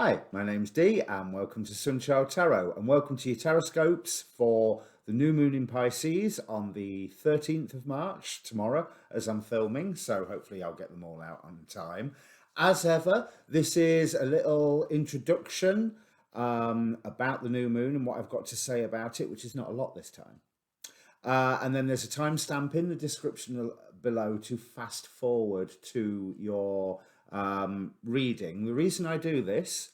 Hi, my name's Dee and welcome to Sunchild Tarot and welcome to your Taroscopes for the new moon in Pisces on the 13th of March, tomorrow as I'm filming, so hopefully I'll get them all out on time. As ever, this is a little introduction about the new moon and what I've got to say about it, which is not a lot this time. And then there's a timestamp in the description below to fast forward to your reading. The reason I do this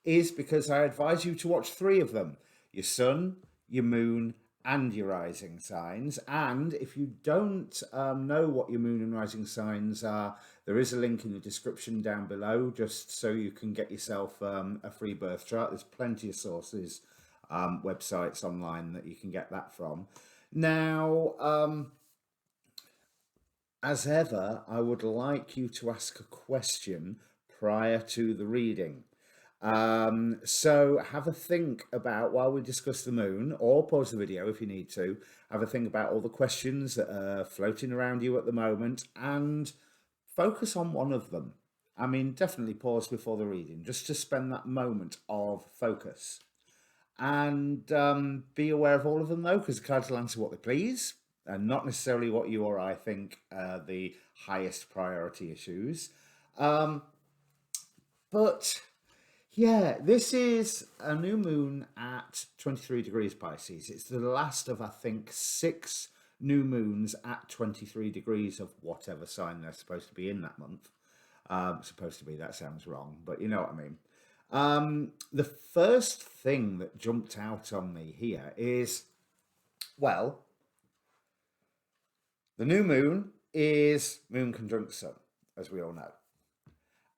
is because I advise you to watch three of them: your sun, your moon, and your rising signs. And if you don't know what your moon and rising signs are, there is a link in the description down below just so you can get yourself a free birth chart. There's plenty of sources, websites online that you can get that from. Now, as ever, I would like you to ask a question prior to the reading. So have a think about, while we discuss the moon, or pause the video if you need to, have a think about all the questions that are floating around you at the moment and focus on one of them. I mean, definitely pause before the reading, just to spend that moment of focus. And be aware of all of them, though, because the cards will answer what they please, and not necessarily what you or I think are the highest priority issues. But yeah, this is a new moon at 23 degrees Pisces. It's the last of, I think, 6 new moons at 23 degrees of whatever sign they're supposed to be in that month. Supposed to be, that sounds wrong, but you know what I mean. The first thing that jumped out on me here is, well, the new moon is moon conjunct sun, as we all know.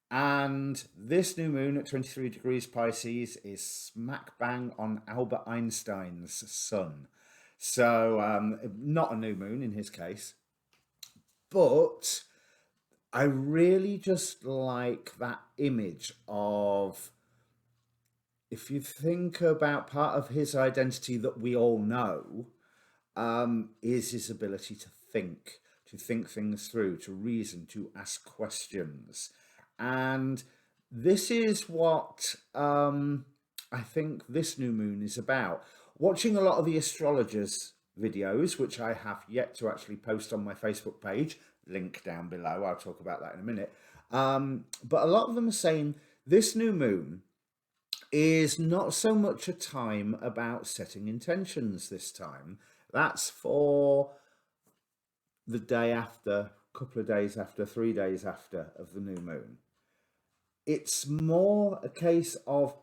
And this new moon at 23 degrees Pisces is smack bang on Albert Einstein's sun. So not a new moon in his case, but I really just like that image of, if you think about part of his identity that we all know, is his ability to think things through, to reason, to ask questions. And this is what I think this new moon is about. Watching a lot of the astrologers' videos, which I have yet to actually post on my Facebook page, link down below, I'll talk about that in a minute. But a lot of them are saying this new moon is not so much a time about setting intentions this time. That's for the day after, couple of days after, 3 days after of the new moon. It's more a case of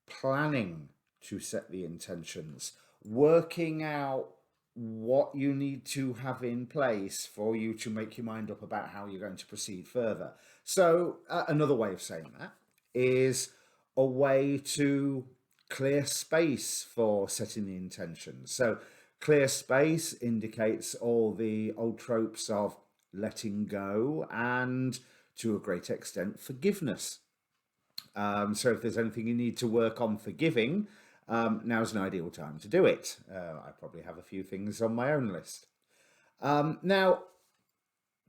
planning to set the intentions, working out what you need to have in place for you to make your mind up about how you're going to proceed further. So another way of saying that is a way to clear space for setting the intentions. So clear space indicates all the old tropes of letting go and, to a great extent, forgiveness. So if there's anything you need to work on forgiving, now's an ideal time to do it. I probably have a few things on my own list. Now,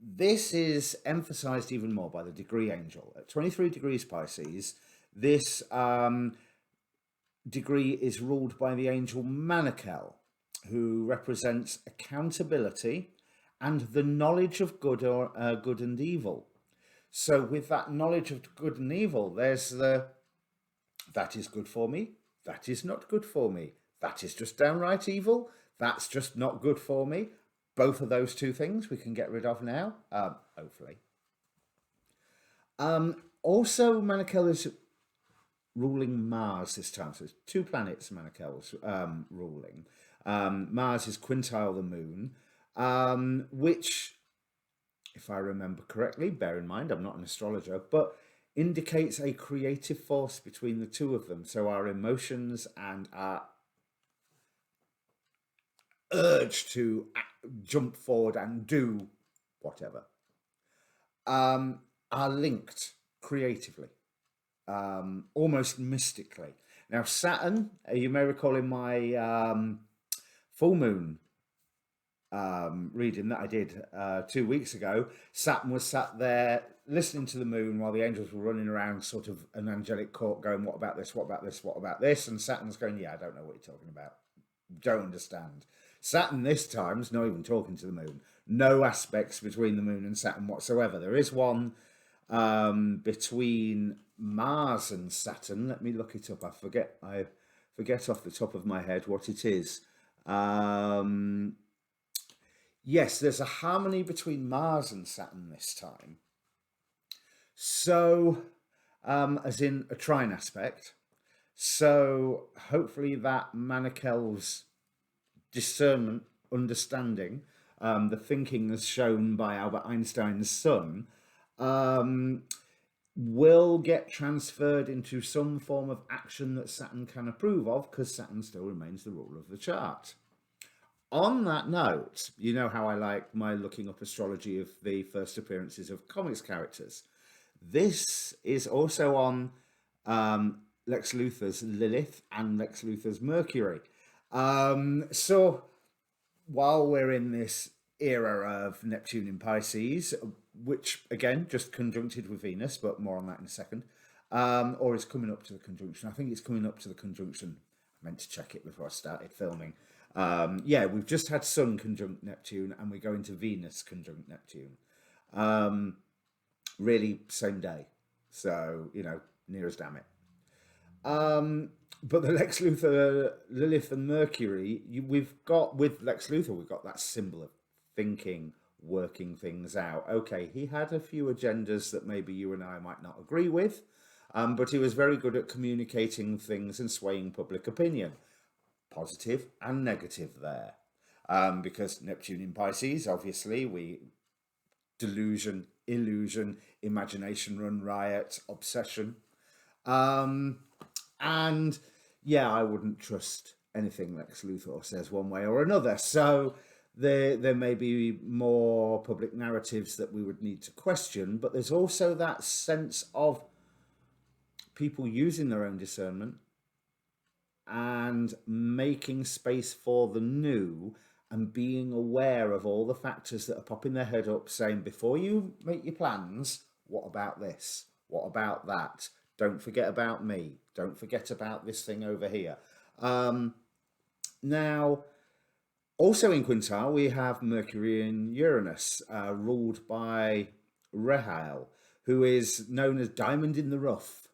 this is emphasized even more by the degree angel. At 23 degrees Pisces, this degree is ruled by the angel Manakel, who represents accountability and the knowledge of good and evil. So with that knowledge of good and evil, there's that is good for me, that is not good for me, that is just downright evil, that's just not good for me. Both of those two things we can get rid of now, hopefully. Also, Manakel is ruling Mars this time. So it's 2 planets Manakel's ruling. Mars is quintile the moon, which, if I remember correctly, bear in mind I'm not an astrologer, but indicates a creative force between the two of them. So our emotions and our urge to jump forward and do whatever are linked creatively, almost mystically. Now, Saturn, you may recall in my full moon reading that I did 2 weeks ago, Saturn was sat there listening to the moon while the angels were running around, sort of an angelic court, going, "What about this? What about this? What about this?" And Saturn's going, "Yeah, I don't know what you're talking about. Don't understand." Saturn this time's not even talking to the moon. No aspects between the moon and Saturn whatsoever. There is one between Mars and Saturn. Let me look it up. I forget off the top of my head what it is. Yes, there's a harmony between Mars and Saturn this time. So, as in a trine aspect. So hopefully that Manachel's discernment, understanding, the thinking as shown by Albert Einstein's son, will get transferred into some form of action that Saturn can approve of, because Saturn still remains the ruler of the chart. On that note, you know how I like my looking up astrology of the first appearances of comics characters. This is also on Lex Luthor's Lilith and Lex Luthor's Mercury. So while we're in this era of Neptune in Pisces, which again just conjuncted with Venus, but more on that in a second, or is coming up to the conjunction. I think it's coming up to the conjunction. I meant to check it before I started filming. Yeah, we've just had Sun conjunct Neptune, and we're going to Venus conjunct Neptune. Really, same day. So, near as damn it. But the Lex Luthor, Lilith and Mercury, we've got, with Lex Luthor, we've got that symbol of thinking, working things out. Okay, he had a few agendas that maybe you and I might not agree with, but he was very good at communicating things and swaying public opinion. Positive and negative there. Because Neptune in Pisces, obviously, delusion, illusion, imagination run riot, obsession. And yeah, I wouldn't trust anything Lex Luthor says one way or another. So there may be more public narratives that we would need to question, but there's also that sense of people using their own discernment and making space for the new, and being aware of all the factors that are popping their head up, saying, before you make your plans, what about this? What about that? Don't forget about me. Don't forget about this thing over here. Now, also in Quintile, we have Mercury and Uranus, ruled by Rahel, who is known as Diamond in the Rough,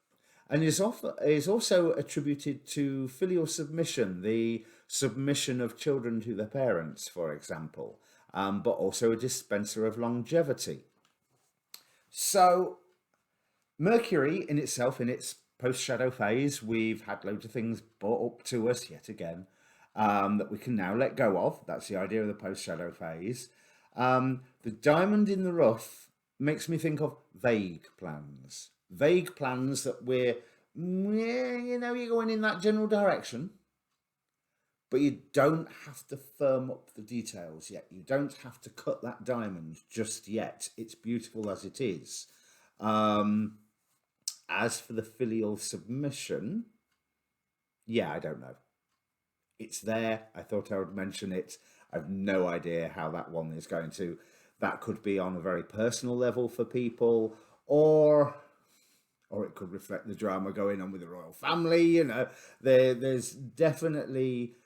and is also attributed to filial submission, the submission of children to their parents, for example, but also a dispenser of longevity. So Mercury in itself, in its post-shadow phase, we've had loads of things brought up to us yet again that we can now let go of. That's the idea of the post-shadow phase. The diamond in the rough makes me think of vague plans. Vague plans that you're going in that general direction, but you don't have to firm up the details yet. You don't have to cut that diamond just yet. It's beautiful as it is. As for the filial submission, yeah, I don't know. It's there. I thought I would mention it. I've no idea how that one is going to. That could be on a very personal level for people, or it could reflect the drama going on with the royal family. There's definitely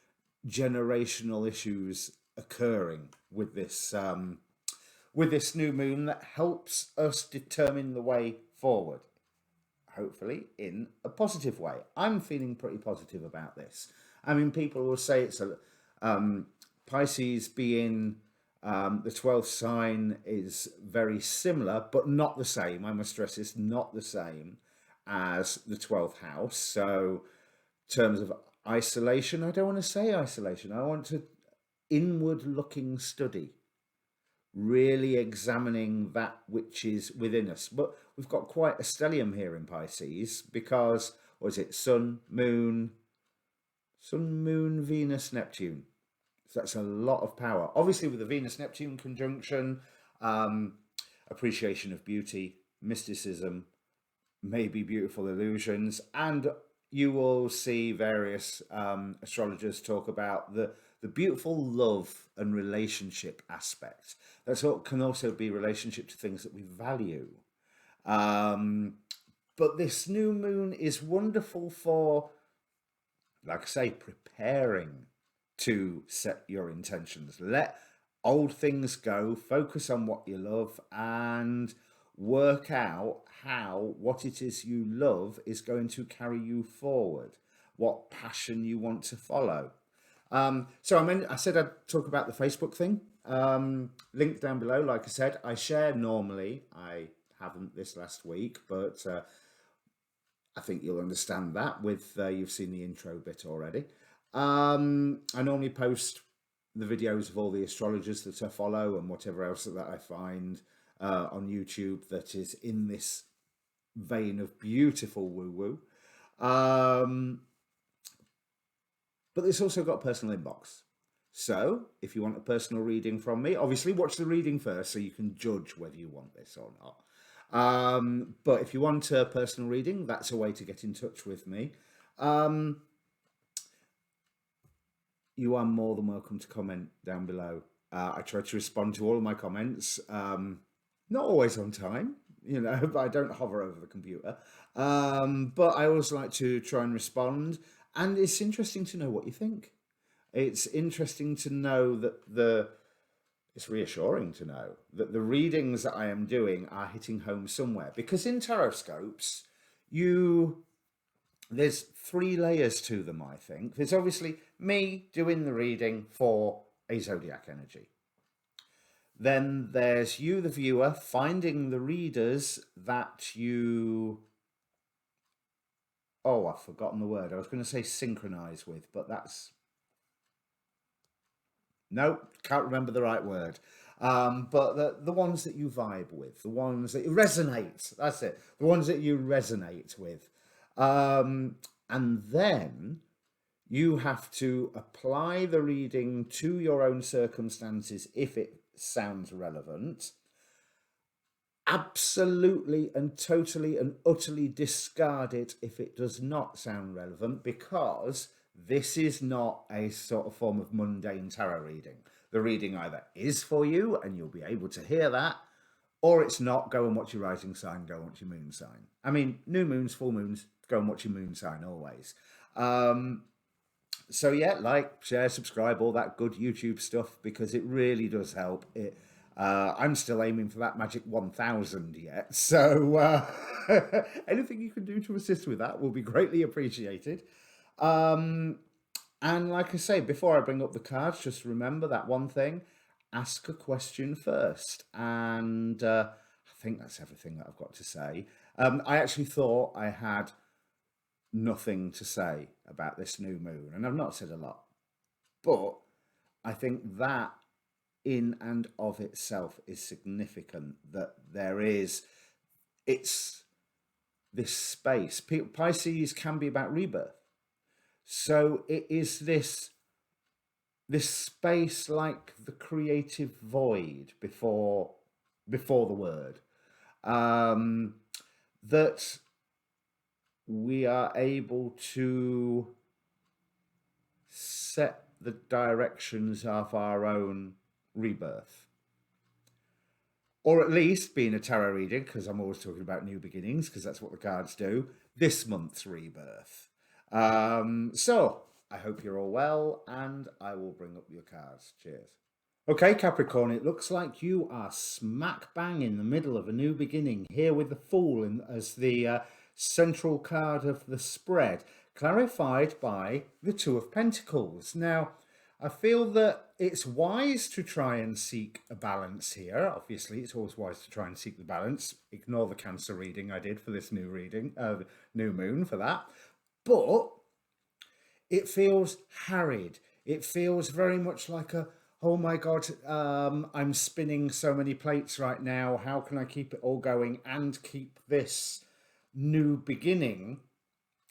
generational issues occurring with this new moon that helps us determine the way forward, hopefully in a positive way. I'm feeling pretty positive about this. I mean, people will say it's Pisces being the 12th sign is very similar, but not the same. I must stress it's not the same as the 12th house. So in terms of isolation, I don't want to say isolation. I want to inward looking study, really examining that which is within us. But we've got quite a stellium here in Pisces because, what is it, Sun, Moon, Venus, Neptune. So that's a lot of power. Obviously with the Venus-Neptune conjunction, appreciation of beauty, mysticism, maybe beautiful illusions, and you will see various astrologers talk about the the beautiful love and relationship aspect. Can also be relationship to things that we value. But this new moon is wonderful for, like I say, preparing to set your intentions. Let old things go, focus on what you love, and work out how what it is you love is going to carry you forward, what passion you want to follow. I said I'd talk about the Facebook thing. Link down below. Like I said, I share normally. I haven't this last week, but I think you'll understand that with you've seen the intro bit already. I normally post the videos of all the astrologers that I follow and whatever else that I find on YouTube that is in this vein of beautiful woo-woo. But it's also got a personal inbox. So if you want a personal reading from me, obviously watch the reading first so you can judge whether you want this or not. But if you want a personal reading, that's a way to get in touch with me. You are more than welcome to comment down below. I try to respond to all of my comments. Not always on time, but I don't hover over the computer. But I always like to try and respond. And it's interesting to know what you think. It's interesting to know that it's reassuring to know that the readings that I am doing are hitting home somewhere. Because in taroscopes, there's 3 layers to them, I think. There's obviously me doing the reading for a zodiac energy. Then there's you, the viewer, finding the readers that you... Oh, I've forgotten the word. I was going to say synchronize with, but that's... Nope, can't remember the right word. But the ones that you vibe with, the ones that you resonate, that's it. The ones that you resonate with. And then you have to apply the reading to your own circumstances if it sounds relevant. Absolutely and totally and utterly discard it if it does not sound relevant, because this is not a sort of form of mundane tarot reading. The reading either is for you and you'll be able to hear that, or it's not. Go and watch your rising sign, go and watch your moon sign. I mean, new moons, full moons, go and watch your moon sign always. So yeah, like, share, subscribe, all that good YouTube stuff, because it really does help. I'm still aiming for that magic 1000 yet. So anything you can do to assist with that will be greatly appreciated. And like I say, before I bring up the cards, just remember that one thing: ask a question first. And I think that's everything that I've got to say. I actually thought I had nothing to say about this new moon, and I've not said a lot, but I think that in and of itself is significant, that it's this space. Pisces can be about rebirth. So it is this space, like the creative void before the word, that we are able to set the directions of our own rebirth. Or at least, being a tarot reading, because I'm always talking about new beginnings, because that's what the cards do, this month's rebirth. So I hope you're all well, and I will bring up your cards. Cheers. Okay, Capricorn, it looks like you are smack bang in the middle of a new beginning, here with the Fool as the central card of the spread, clarified by the Two of Pentacles. Now, I feel that it's wise to try and seek a balance here. Obviously, it's always wise to try and seek the balance. Ignore the Cancer reading I did for this new reading, new moon for that. But it feels harried. It feels very much like oh my God, I'm spinning so many plates right now. How can I keep it all going and keep this new beginning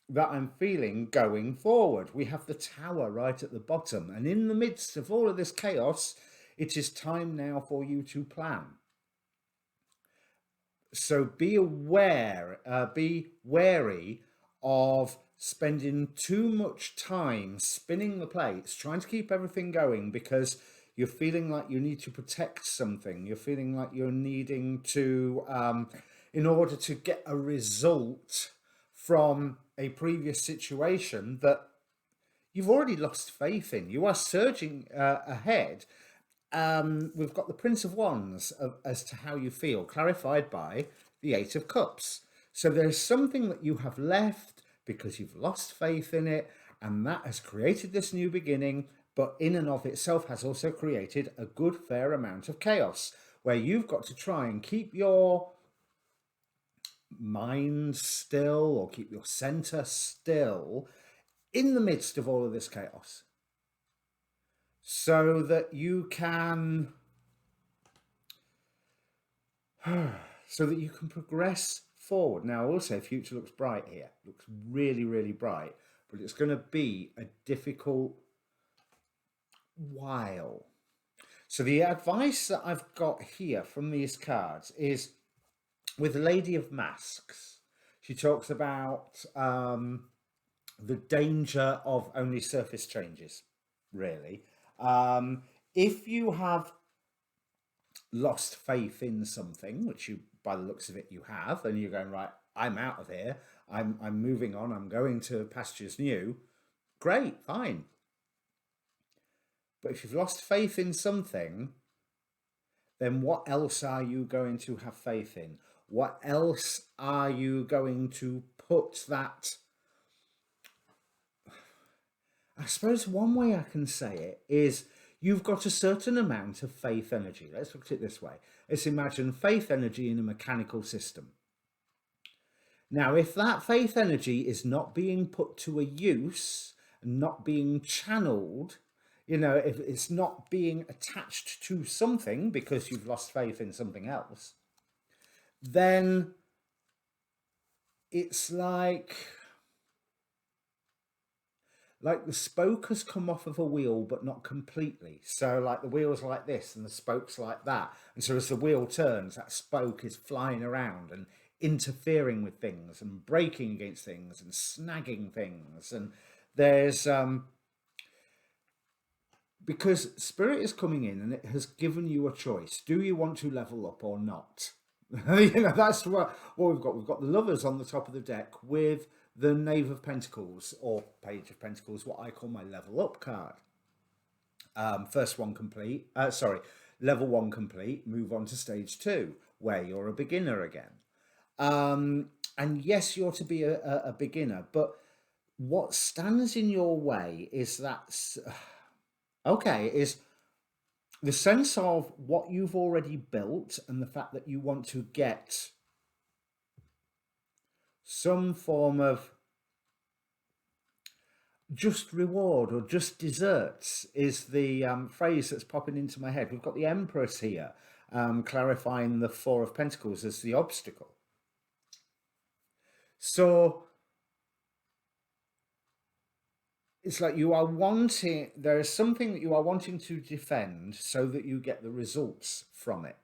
that I'm feeling going forward? We have the Tower right at the bottom, and in the midst of all of this chaos, it is time now for you to plan. So be aware, be wary of spending too much time spinning the plates, trying to keep everything going because you're feeling like you need to protect something. You're feeling like you're needing to, in order to get a result from a previous situation that you've already lost faith in. You are surging ahead. We've got the Prince of Wands as to how you feel, clarified by the Eight of Cups. So there's something that you have left because you've lost faith in it, and that has created this new beginning, but in and of itself has also created a good fair amount of chaos, where you've got to try and keep your mind still or keep your center still in the midst of all of this chaos, so that you can progress forward. Now, I will say future looks bright here, looks really, really bright, but it's going to be a difficult while. So the advice that I've got here from these cards is with Lady of Masks. She talks about the danger of only surface changes, really. If you have lost faith in something, which you, by the looks of it, you have, and you're going, right, I'm out of here, I'm moving on, I'm going to pastures new, great, fine. But if you've lost faith in something, then what else are you going to have faith in? What else are you going to put that? I suppose one way I can say it is you've got a certain amount of faith energy. Let's look at it this way. Let's imagine faith energy in a mechanical system. Now, if that faith energy is not being put to a use, not being channeled, you know, if it's not being attached to something because you've lost faith in something else, then it's like the spoke has come off of a wheel, but not completely. So like the wheel's like this and the spoke's like that. And so as the wheel turns, that spoke is flying around and interfering with things and braking against things and snagging things. And there's, because Spirit is coming in and it has given you a choice. Do you want to level up or not? You know, that's what we've got. We've got the Lovers on the top of the deck with the Knave of Pentacles, or Page of Pentacles, what I call my level up card. First one complete, level 1 complete, move on to stage 2, where you're a beginner again. And yes, you're to be a beginner, but what stands in your way is that, is the sense of what you've already built and the fact that you want to get some form of just reward or just desserts is the phrase that's popping into my head. We've got the Empress here, clarifying the Four of Pentacles as the obstacle. So it's like you are wanting, there is something that you are wanting to defend so that you get the results from it.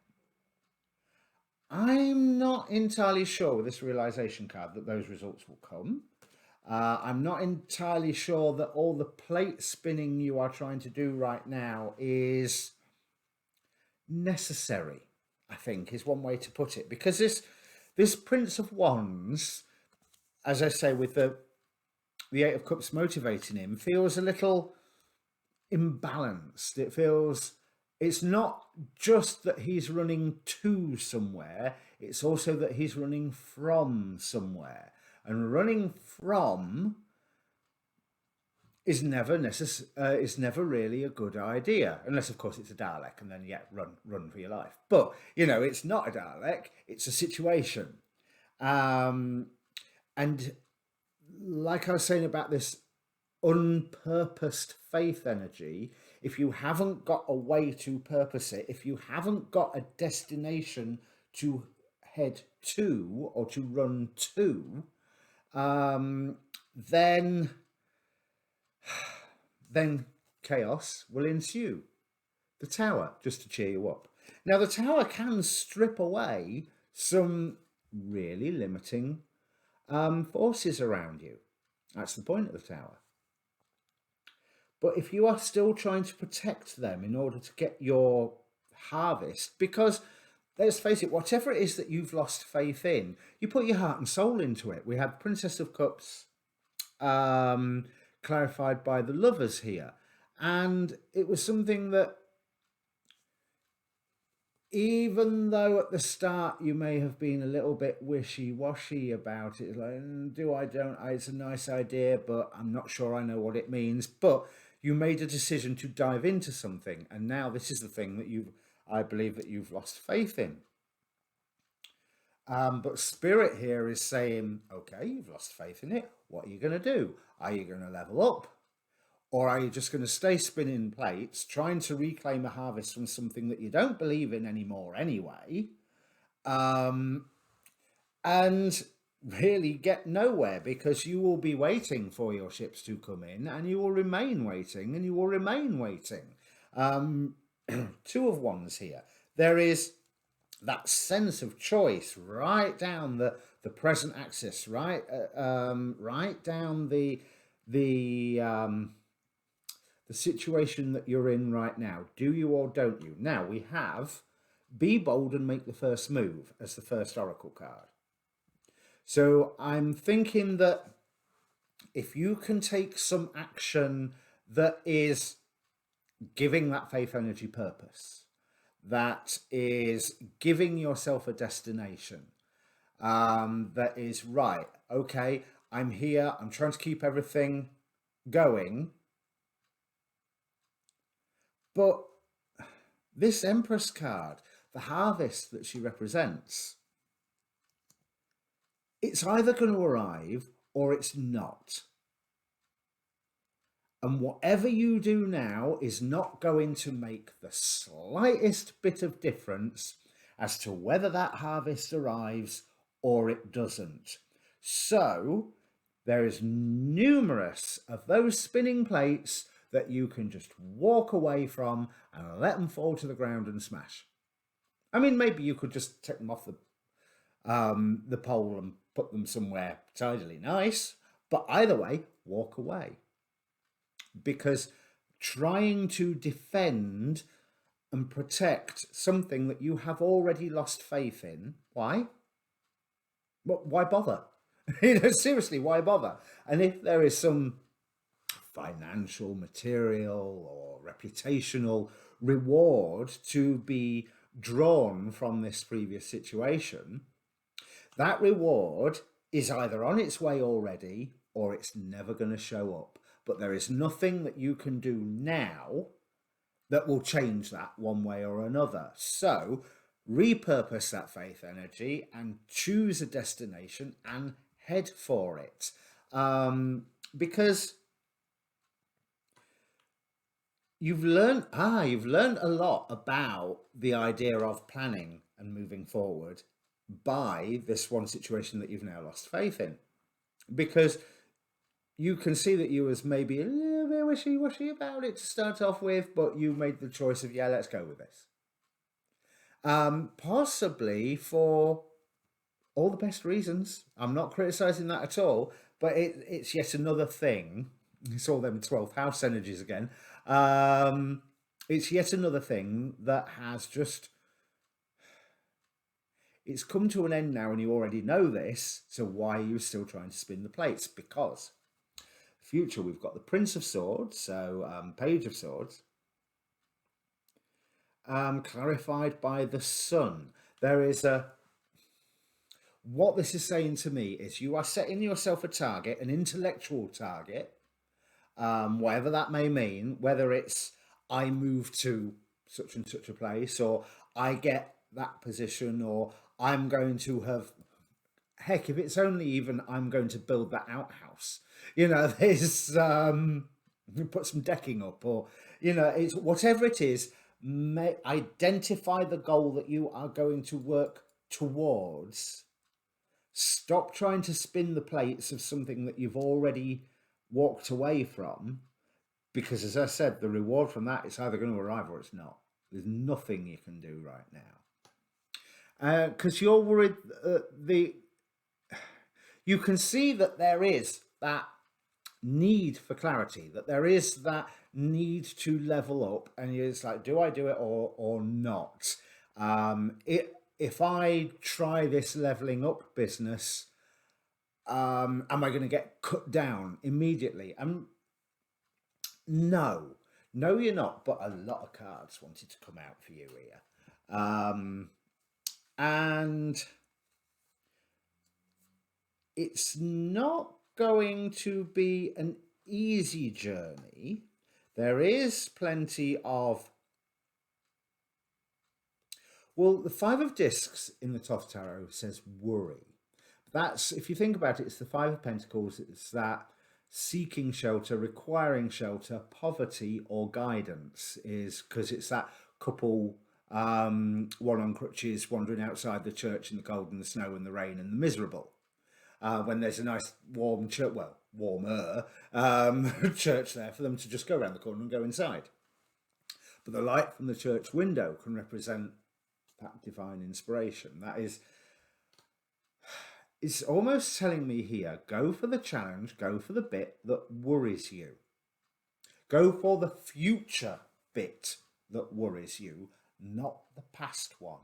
I'm not entirely sure with this realization card that those results will come. I'm not entirely sure that all the plate spinning you are trying to do right now is necessary, I think, is one way to put it. Because this Prince of Wands, as I say, with the Eight of Cups motivating him, feels a little imbalanced. It feels, it's not just that he's running to somewhere, it's also that he's running from somewhere. And running from is never really a good idea, unless of course it's a Dalek, and then run for your life. But you know, it's not a Dalek; it's a situation. And like I was saying about this unpurposed faith energy, if you haven't got a way to purpose it, if you haven't got a destination to head to or to run to, then chaos will ensue. The Tower, just to cheer you up. Now, the Tower can strip away some really limiting forces around you. That's the point of the Tower. But if you are still trying to protect them in order to get your harvest, because let's face it, whatever it is that you've lost faith in, you put your heart and soul into it. We had Princess of Cups clarified by the Lovers here. And it was something that, even though at the start you may have been a little bit wishy-washy about it, like, do I, don't I, it's a nice idea, but I'm not sure I know what it means. But you made a decision to dive into something, and now this is the thing that I believe that you've lost faith in. But Spirit here is saying, okay, you've lost faith in it. What are you going to do? Are you going to level up? Or are you just going to stay spinning plates, trying to reclaim a harvest from something that you don't believe in anymore anyway, and really get nowhere, because you will be waiting for your ships to come in, and you will remain waiting, and you will remain waiting. Two of Wands here. There is that sense of choice right down the present axis, right down the situation that you're in right now. Do you or don't you? Now we have be bold and make the first move as the first oracle card. So I'm thinking that if you can take some action that is giving that faith energy purpose, that is giving yourself a destination, that is, right, okay, I'm here, I'm trying to keep everything going. But this Empress card, the harvest that she represents, it's either going to arrive or it's not. And whatever you do now is not going to make the slightest bit of difference as to whether that harvest arrives or it doesn't. So there is numerous of those spinning plates that you can just walk away from and let them fall to the ground and smash. I mean, maybe you could just take them off the pole and put them somewhere tidily nice, but either way, walk away. Because trying to defend and protect something that you have already lost faith in, why? Well, why bother? Seriously, why bother? And if there is some financial, material, or reputational reward to be drawn from this previous situation, that reward is either on its way already or it's never going to show up. But there is nothing that you can do now that will change that one way or another. So repurpose that faith energy and choose a destination and head for it. Because you've learned a lot about the idea of planning and moving forward by this one situation that you've now lost faith in. Because you can see that you was maybe a little bit wishy-washy about it to start off with, but you made the choice of, yeah, let's go with this. Possibly for all the best reasons. I'm not criticizing that at all, but it's yet another thing. It's all them 12th house energies again. It's yet another thing that has just, it's come to an end now, and you already know this, so why are you still trying to spin the plates? Because future, we've got the Prince of Swords, so Page of Swords, clarified by the Sun. There is what this is saying to me is you are setting yourself a target, an intellectual target, whatever that may mean, whether it's I move to such and such a place, or I get that position, or I'm going to have, heck, if it's only even I'm going to build that outhouse, there's put some decking up, or it's whatever it is. Identify the goal that you are going to work towards. Stop trying to spin the plates of something that you've already walked away from, because as I said, the reward from that is either going to arrive or it's not. There's nothing you can do right now, because you're worried. You can see that there is that need for clarity, that there is that need to level up, and it's like, do I do it or not? If I try this leveling up business, am I going to get cut down immediately? No, no, you're not. But a lot of cards wanted to come out for you here, and it's not going to be an easy journey. There is plenty of, well, the Five of Discs in the Thoth Tarot says worry. That's, if you think about it, it's the Five of Pentacles. It's that seeking shelter, requiring shelter, poverty or guidance, is because it's that couple, one on crutches, wandering outside the church in the cold and the snow and the rain and the miserable. When there's a nice warm church, well, warmer church there for them to just go around the corner and go inside. But the light from the church window can represent that divine inspiration. That is, it's almost telling me here, go for the challenge, go for the bit that worries you. Go for the future bit that worries you, not the past one.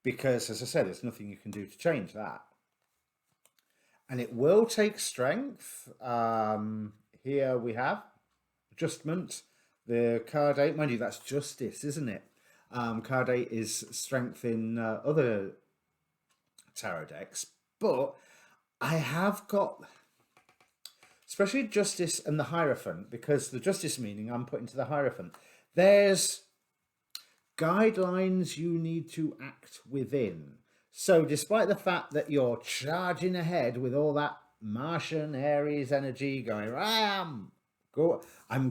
Because, as I said, there's nothing you can do to change that. And it will take strength. Here we have adjustment. The card 8, mind you, that's justice, isn't it? Card 8 is strength in other tarot decks. But I have got, especially justice and the Hierophant, because the justice meaning I'm putting to the Hierophant. There's guidelines you need to act within. So despite the fact that you're charging ahead with all that Martian Aries energy going, I'm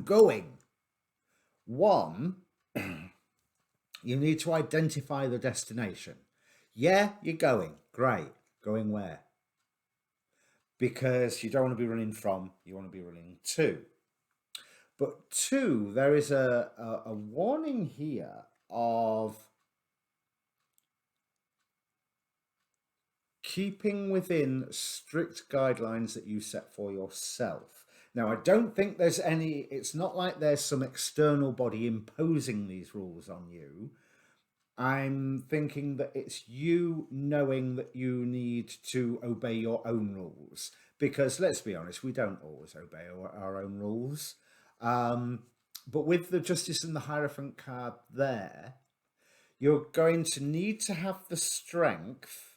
going. One, you need to identify the destination. Yeah, you're going. Great. Going where? Because you don't want to be running from, you want to be running to. But two, there is a warning here of keeping within strict guidelines that you set for yourself. Now, I don't think there's any, it's not like there's some external body imposing these rules on you. I'm thinking that it's you knowing that you need to obey your own rules. Because let's be honest, we don't always obey our own rules. But with the Justice and the Hierophant card there, you're going to need to have the strength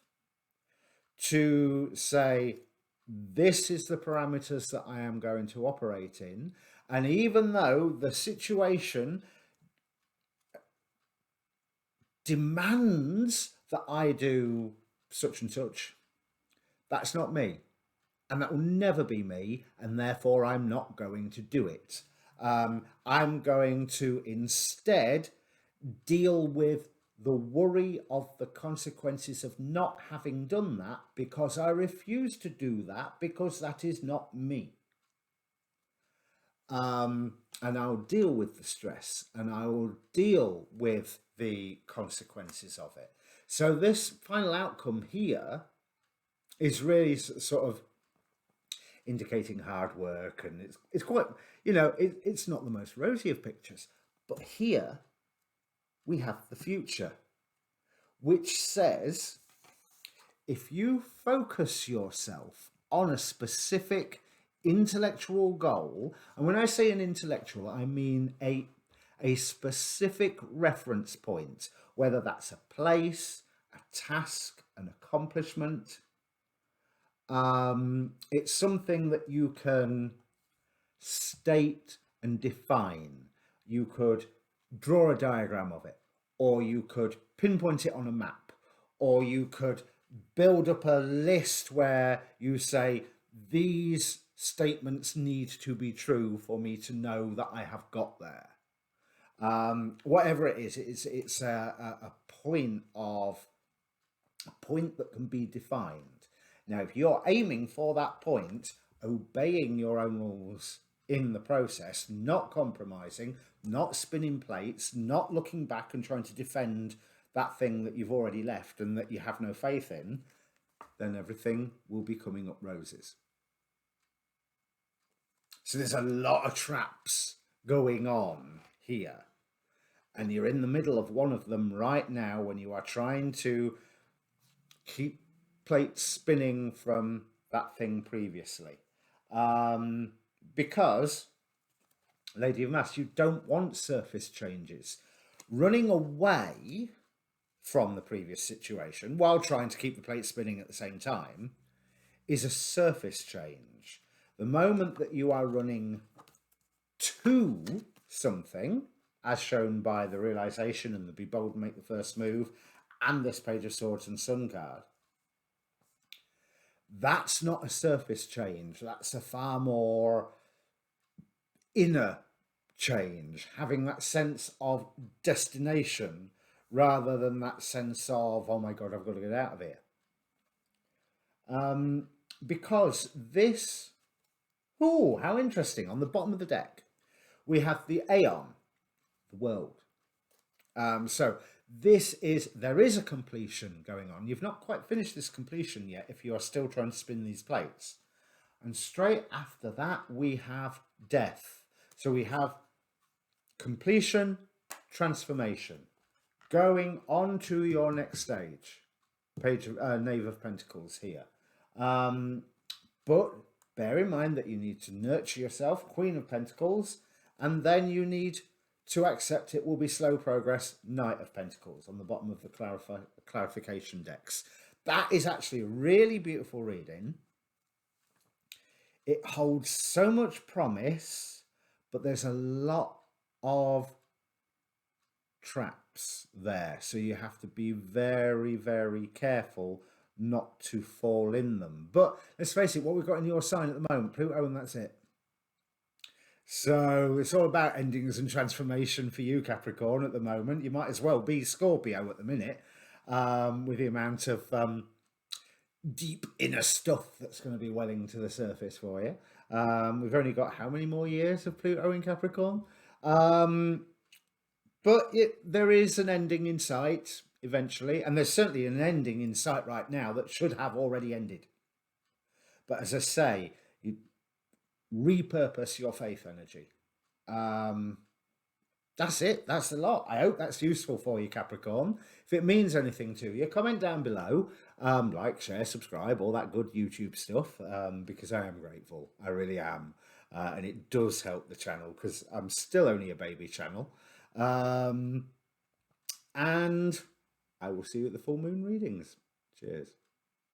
to say, this is the parameters that I am going to operate in. And even though the situation demands that I do such and such, that's not me. And that will never be me. And therefore, I'm not going to do it. I'm going to instead deal with the worry of the consequences of not having done that, because I refuse to do that, because that is not me. And I'll deal with the stress, and I will deal with the consequences of it. So this final outcome here is really sort of indicating hard work, and it's quite, you know, it's not the most rosy of pictures. But here we have the future, which says, if you focus yourself on a specific intellectual goal, and when I say an intellectual, I mean a specific reference point, whether that's a place, a task, an accomplishment. It's something that you can state and define. You could draw a diagram of it, or you could pinpoint it on a map, or you could build up a list where you say, these statements need to be true for me to know that I have got there. Whatever it is, it's a point that can be defined. Now, if you're aiming for that point, obeying your own rules in the process, not compromising, not spinning plates, not looking back and trying to defend that thing that you've already left and that you have no faith in, then everything will be coming up roses. So there's a lot of traps going on here. And you're in the middle of one of them right now when you are trying to keep plates spinning from that thing previously. Because, Lady of Mass, you don't want surface changes. Running away from the previous situation while trying to keep the plate spinning at the same time is a surface change. The moment that you are running to something, as shown by the realization and the be bold and make the first move and this Page of Swords and Sun card, that's not a surface change. That's a far more inner change, having that sense of destination rather than that sense of, oh my God, I've got to get out of here. Because this, oh, how interesting. On the bottom of the deck, we have the Aeon, the world. So there is a completion going on. You've not quite finished this completion yet if you are still trying to spin these plates. And straight after that, we have death. So we have completion, transformation. Going on to your next stage. Page of Knave of Pentacles here. But bear in mind that you need to nurture yourself, Queen of Pentacles, and then you need to accept it will be slow progress, Knight of Pentacles, on the bottom of the clarification decks. That is actually a really beautiful reading. It holds so much promise, but there's a lot of traps there. So you have to be very, very careful not to fall in them. But let's face it, what we've got in your sign at the moment, Pluto, and that's it. So it's all about endings and transformation for you, Capricorn, at the moment. You might as well be Scorpio at the minute, with the amount of deep inner stuff that's going to be welling to the surface for you. We've only got how many more years of Pluto in Capricorn? But there is an ending in sight eventually, and there's certainly an ending in sight right now that should have already ended. But as I say, you repurpose your faith energy. That's it. That's a lot. I hope that's useful for you, Capricorn. If it means anything to you, comment down below. Like, share, subscribe, all that good YouTube stuff, because I am grateful. I really am. And it does help the channel because I'm still only a baby channel. And I will see you at the full moon readings. Cheers.